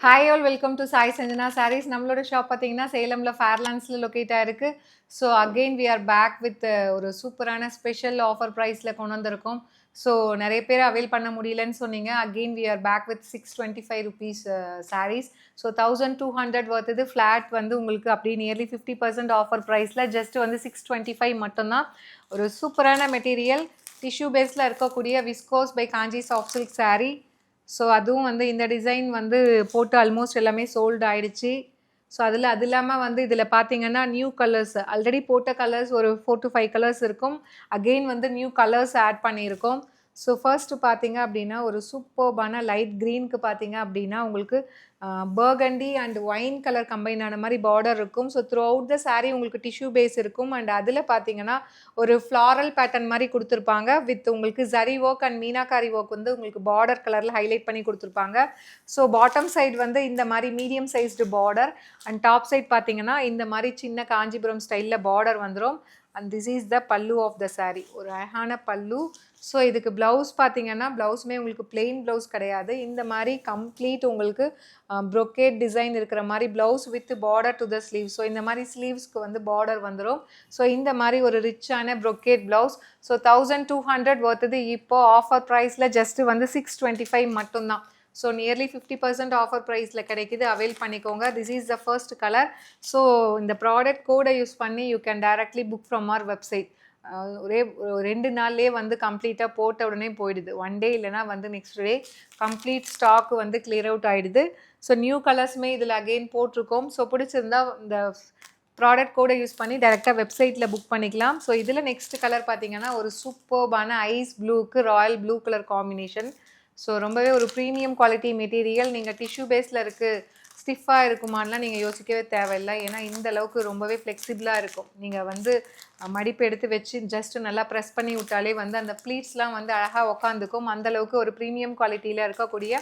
Hi all welcome to Sai Sanjana Sarees. நம்மளோட shop பார்த்தீங்கன்னா சேலமில் ஃபேர்லாண்ட்ஸில் லொக்கேட் ஆயிருக்கு. So again we are back with ஒரு சூப்பரான ஸ்பெஷல் ஆஃபர் ப்ரைஸில் கொண்டு வந்திருக்கோம். ஸோ நிறைய பேர் அவைல் பண்ண முடியலன்னு சொன்னீங்க. Again we are back with 625 rupees sarees. So 1200 வருது ஃப்ளாட் வந்து உங்களுக்கு அப்படியே நியர்லி 50% ஆஃபர் ப்ரைஸில் ஜஸ்ட் வந்து 625 மட்டும்தான். ஒரு சூப்பரான மெட்டீரியல் டிஷ்யூ பேஸில் இருக்கக்கூடிய viscose by Kanchi soft silk saree. So அதுவும் வந்து இந்த டிசைன் வந்து போட்டு ஆல்மோஸ்ட் எல்லாமே சோல்டு ஆயிடுச்சு. ஸோ அது இல்லாமல் வந்து இதில் பார்த்தீங்கன்னா நியூ கலர்ஸ் ஆல்ரெடி போட்ட கலர்ஸ் ஒரு 4 to 5 கலர்ஸ் இருக்கும். அகெயின் வந்து நியூ கலர்ஸ் ஆட் பண்ணியிருக்கோம். ஸோ ஃபர்ஸ்ட்டு பார்த்தீங்க அப்படின்னா ஒரு சூப்பர்பான லைட் க்ரீனுக்கு பார்த்தீங்க அப்படின்னா உங்களுக்கு burgundy and wine colour combine ஆன மாதிரி பார்டர் இருக்கும். So through out the sari உங்களுக்கு டிஷ்யூ பேஸ் இருக்கும். அண்ட் அதில் பார்த்தீங்கன்னா ஒரு ஃப்ளாரல் பேட்டர்ன் மாதிரி கொடுத்துருப்பாங்க வித் உங்களுக்கு zari work and meenakari work வந்து உங்களுக்கு பார்டர் கலரில் ஹைலைட் பண்ணி கொடுத்துருப்பாங்க. ஸோ பாட்டம் சைடு வந்து இந்த மாதிரி medium sized border and top side பார்த்தீங்கன்னா இந்த மாதிரி சின்ன காஞ்சிபுரம் ஸ்டைலில் பார்டர் வந்துடும். அண்ட் திஸ் இஸ் த பல்லு ஆஃப் த சாரீ. ஒரு அழகான பல்லு. ஸோ இதுக்கு ப்ளவுஸ் பார்த்தீங்கன்னா ப்ளவுஸுமே உங்களுக்கு பிளெயின் ப்ளவுஸ் கிடையாது. இந்த மாதிரி கம்ப்ளீட் உங்களுக்கு ப்ரொக்கேட் டிசைன் இருக்கிற மாதிரி blouse with border to the sleeve. So இந்த மாதிரி ஸ்லீவ்ஸ்க்கு வந்து பார்டர் வந்துடும். ஸோ இந்த மாதிரி ஒரு ரிச்சான ப்ரொக்கேட் ப்ளவுஸ். ஸோ 1200 வருது. இப்போ ஆஃபர் ப்ரைஸில் ஜஸ்ட்டு வந்து 625 மட்டும்தான். ஸோ நியர்லி 50% ஆஃபர் ப்ரைஸில் கிடைக்கிது. அவைல் பண்ணிக்கோங்க. This is the first colour. So இந்த ப்ராடக்ட் கோடை யூஸ் பண்ணி you can directly book from our website. ஒரே 2 நாள்லேயே வந்து கம்ப்ளீட்டாக போட்ட உடனே போயிடுது. 1 டே இல்லைனா வந்து நெக்ஸ்ட் டே கம்ப்ளீட் ஸ்டாக் வந்து கிளியர் அவுட் ஆகிடுது. ஸோ நியூ கலர்ஸுமே இதில் அகெயின் போட்டிருக்கோம். ஸோ பிடிச்சிருந்தா இந்த ப்ராடக்ட் கோடை யூஸ் பண்ணி டேரெக்டாக வெப்சைட்டில் புக் பண்ணிக்கலாம். ஸோ இதில் நெக்ஸ்ட் கலர் பார்த்தீங்கன்னா ஒரு சூப்பர்பான ஐஸ் ப்ளூக்கு royal blue colour combination. So ரொம்பவே ஒரு ப்ரீமியம் குவாலிட்டி மெட்டீரியல். நீங்கள் டிஷ்யூ பேஸில் இருக்குது, ஸ்டிஃபாக இருக்குமான்லாம் நீங்கள் யோசிக்கவே தேவையில்லை. ஏன்னா இந்த அளவுக்கு ரொம்பவே ஃப்ளெக்சிபிளாக இருக்கும். நீங்கள் வந்து மடிப்பு எடுத்து வச்சு ஜஸ்ட் நல்லா ப்ரெஸ் பண்ணி விட்டாலே வந்து அந்த ப்ளீட்ஸ்லாம் வந்து அழகாக உக்காந்துக்கும். அந்தளவுக்கு ஒரு ப்ரீமியம் குவாலிட்டியில் இருக்கக்கூடிய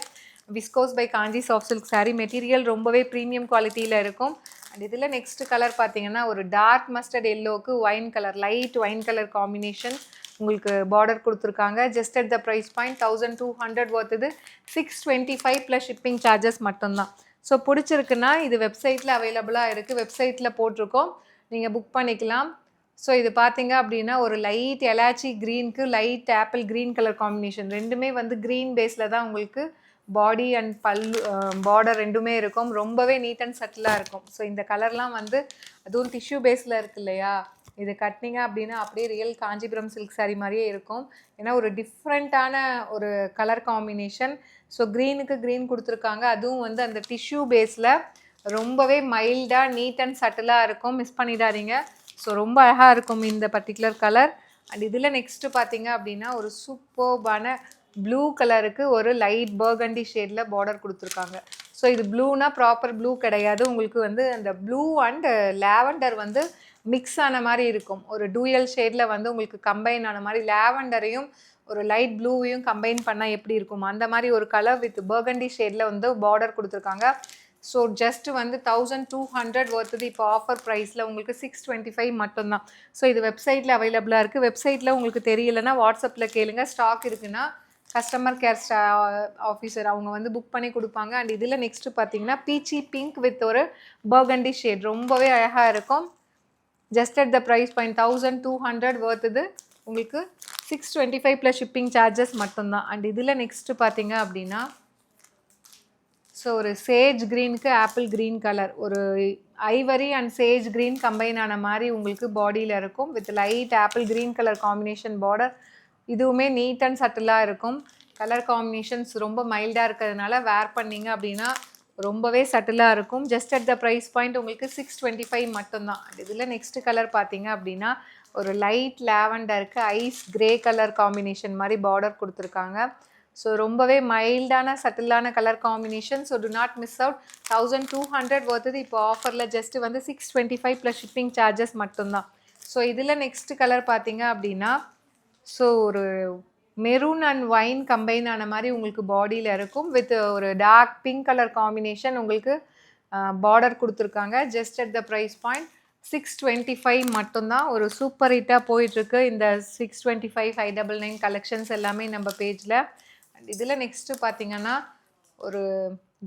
viscose by Kanchi soft silk sari. Material ரொம்பவே ப்ரீமியம் குவாலிட்டியில் இருக்கும். அண்ட் இதில் நெக்ஸ்ட் கலர் பார்த்தீங்கன்னா ஒரு டார்க் மஸ்டர்ட் எல்லோவுக்கு wine colour, light wine colour combination உங்களுக்கு பார்டர் கொடுத்துருக்காங்க. Just at the price point 1200 வருது. 625 ப்ளஸ் ஷிப்பிங் சார்ஜஸ் மட்டும்தான். ஸோ பிடிச்சிருக்குன்னா இது வெப்சைட்டில் அவைலபிளாக இருக்குது. வெப்சைட்டில் போட்டிருக்கோம், நீங்கள் புக் பண்ணிக்கலாம். ஸோ இது பார்த்தீங்க அப்படின்னா ஒரு லைட் எலாச்சி க்ரீனுக்கு light apple green colour combination. ரெண்டுமே வந்து க்ரீன் பேஸில் தான் உங்களுக்கு பாடி அண்ட் பல்லு பார்டர் ரெண்டுமே இருக்கும். ரொம்பவே நீட் அண்ட் சட்டிலாக இருக்கும். ஸோ இந்த கலர்லாம் வந்து அதுவும் டிஷ்யூ பேஸில் இருக்கு இல்லையா, இது கட்டினீங்க அப்படின்னா அப்படியே ரியல் காஞ்சிபுரம் சில்க் சாரீ மாதிரியே இருக்கும். ஏன்னா ஒரு டிஃப்ரெண்ட்டான ஒரு கலர் காம்பினேஷன். ஸோ க்ரீனுக்கு க்ரீன் கொடுத்துருக்காங்க. அதுவும் வந்து அந்த டிஷ்யூ பேஸில் ரொம்பவே மைல்டாக நீட் அண்ட் சட்டிலாக இருக்கும். மிஸ் பண்ணிடாதீங்க. ஸோ ரொம்ப அழகாக இருக்கும் இந்த பர்டிகுலர் கலர். அண்ட் இதில் நெக்ஸ்ட்டு பார்த்தீங்க அப்படின்னா ஒரு சூப்பர்பான ப்ளூ கலருக்கு ஒரு லைட் பர்கண்டி ஷேடில் பார்டர் கொடுத்துருக்காங்க. ஸோ இது ப்ளூனா ப்ராப்பர் ப்ளூ கிடையாது. உங்களுக்கு வந்து அந்த ப்ளூ அண்ட் லாவெண்டர் வந்து மிக்ஸ் ஆன மாதிரி இருக்கும். ஒரு டூயல் ஷேடில் வந்து உங்களுக்கு கம்பைன் ஆன மாதிரி லாவெண்டரையும் ஒரு லைட் ப்ளூவையும் கம்பைன் பண்ணால் எப்படி இருக்கும் அந்த மாதிரி ஒரு கலர் வித் பர்கண்டி ஷேடில் வந்து பார்டர் கொடுத்துருக்காங்க. ஸோ ஜஸ்ட் வந்து 1200 வருது. இப்போ ஆஃபர் ப்ரைஸில் உங்களுக்கு 625 மட்டும்தான். ஸோ இது வெப்சைட்டில் அவைலபிளாக இருக்குது. வெப்சைட்டில் உங்களுக்கு தெரியலைன்னா வாட்ஸ்அப்பில் கேளுங்க. ஸ்டாக் இருக்குன்னா கஸ்டமர் கேர் ஆஃபீஸர் அவங்க வந்து புக் பண்ணி கொடுப்பாங்க. அண்ட் இதில் நெக்ஸ்ட்டு பார்த்தீங்கன்னா பீச்சி பிங்க் வித் ஒரு பர்கண்டி ஷேட் ரொம்பவே அழகாக இருக்கும். Just at the price point 1200 வருது. உங்களுக்கு 625 ப்ளஸ் ஷிப்பிங் சார்ஜஸ் மட்டும்தான். அண்ட் இதில் நெக்ஸ்ட்டு பார்த்தீங்க அப்படின்னா ஸோ ஒரு சேஜ் க்ரீனுக்கு ஆப்பிள் க்ரீன் கலர், ஒரு ivory and sage green combine ஆன மாதிரி உங்களுக்கு பாடியில் இருக்கும் with light apple green colour combination border. இதுவுமே நீட் அண்ட் சட்டிலாக இருக்கும். கலர் காம்பினேஷன்ஸ் ரொம்ப மைல்டாக இருக்கிறதுனால வேர் பண்ணிங்க அப்படின்னா ரொம்பவே சட்டிலாக இருக்கும். Just at the price point உங்களுக்கு 625 மட்டும்தான். இதில் நெக்ஸ்ட் கலர் பார்த்தீங்க அப்படின்னா ஒரு லைட் லாவெண்டருக்கு ஐஸ் கிரே கலர் காம்பினேஷன் மாதிரி பார்டர் கொடுத்துருக்காங்க. ஸோ ரொம்பவே மைல்டான சட்டிலான colour combination. So do not miss out. 1200 வருது. இப்போ ஆஃபரில் ஜஸ்ட்டு வந்து 625 ப்ளஸ் ஷிப்பிங் சார்ஜஸ் மட்டும்தான். ஸோ இதில் நெக்ஸ்ட் கலர் பார்த்தீங்க அப்படின்னா ஸோ ஒரு மெரூன் அண்ட் ஒயின் கம்பைன் ஆன மாதிரி உங்களுக்கு பாடியில் இருக்கும் வித் ஒரு டார்க் பிங்க் கலர் காம்பினேஷன் உங்களுக்கு பார்டர் கொடுத்துருக்காங்க. Just at the price point 625 மட்டும்தான். ஒரு சூப்பர் ஹிட்டாக போயிட்டுருக்கு இந்த 625 599 கலெக்ஷன்ஸ் எல்லாமே நம்ம பேஜில். அண்ட் இதில் நெக்ஸ்ட்டு பார்த்தீங்கன்னா ஒரு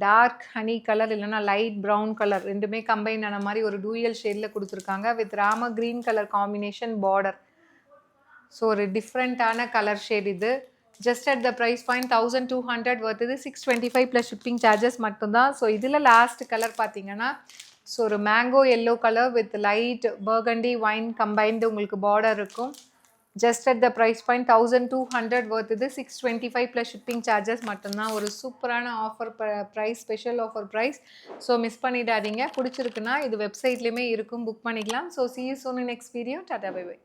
டார்க் ஹனி கலர் இல்லைனா லைட் ப்ரௌன் கலர் ரெண்டுமே கம்பைன் ஆன மாதிரி ஒரு டூயல் ஷேடில் கொடுத்துருக்காங்க with Rama green colour combination border. So ஒரு டிஃப்ரெண்ட்டான கலர் ஷேட் இது. Just at the price point 1200 வருது. 625 ப்ளஸ் ஷிப்பிங் சார்ஜஸ் மட்டும்தான். ஸோ இதில் லாஸ்ட் கலர் பார்த்தீங்கன்னா ஸோ ஒரு mango yellow colour with light burgundy wine combined உங்களுக்கு பார்டர் இருக்கும். Just at the price point 1200 வருது. 625 ப்ளஸ் ஷிப்பிங் சார்ஜஸ் மட்டும்தான். ஒரு சூப்பரான offer price, special offer price. So miss பண்ணிடாதீங்க. பிடிச்சிருக்குன்னா இது வெப்சைட்லேயுமே இருக்கும், புக் பண்ணிக்கலாம். So see you soon in next video. Tata bye by.